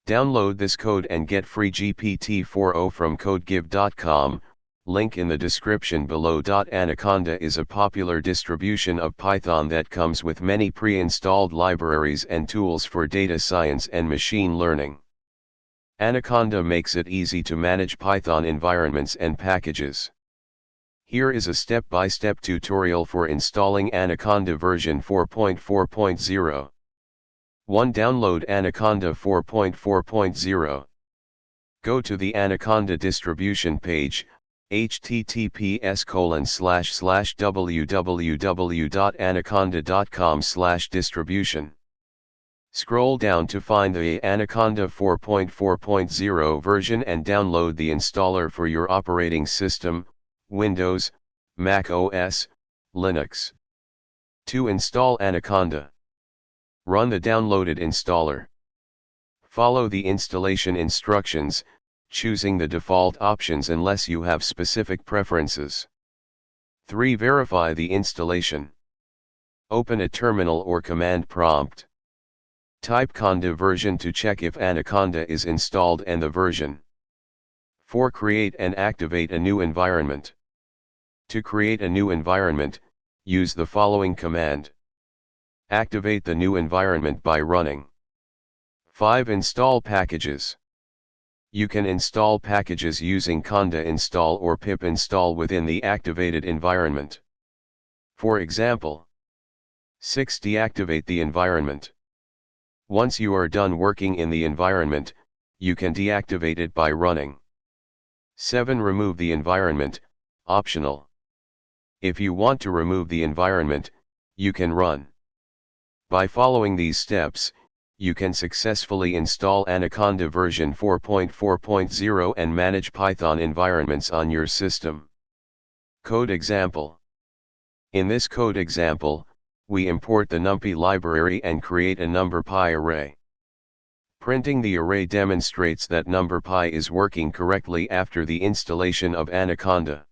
Download this code and get free GPT-4o from codegive.com, link in the description below. Anaconda is a popular distribution of Python that comes with many pre-installed libraries and tools for data science and machine learning. Anaconda makes it easy to manage Python environments and packages. Here is a step-by-step tutorial for installing Anaconda version 4.4.0. 1. Download Anaconda 4.4.0. Go to the Anaconda distribution page, https://www.anaconda.com/distribution. Scroll down to find the Anaconda 4.4.0 version and download the installer for your operating system, Windows, Mac OS, Linux. 2. Install Anaconda. Run the downloaded installer. Follow the installation instructions, choosing the default options unless you have specific preferences. 3. Verify the installation. Open a terminal or command prompt. Type conda version to check if Anaconda is installed and the version. 4. Create and activate a new environment. To create a new environment, use the following command. Activate the new environment by running. 5. Install packages. You can install packages using conda install or pip install within the activated environment. For example, 6. Deactivate the environment. Once you are done working in the environment, you can deactivate it by running. 7. Remove the environment, optional. If you want to remove the environment, you can run. By following these steps, you can successfully install Anaconda version 4.4.0 and manage Python environments on your system. Code example. In this code example, we import the NumPy library and create a NumPy array. Printing the array demonstrates that NumPy is working correctly after the installation of Anaconda.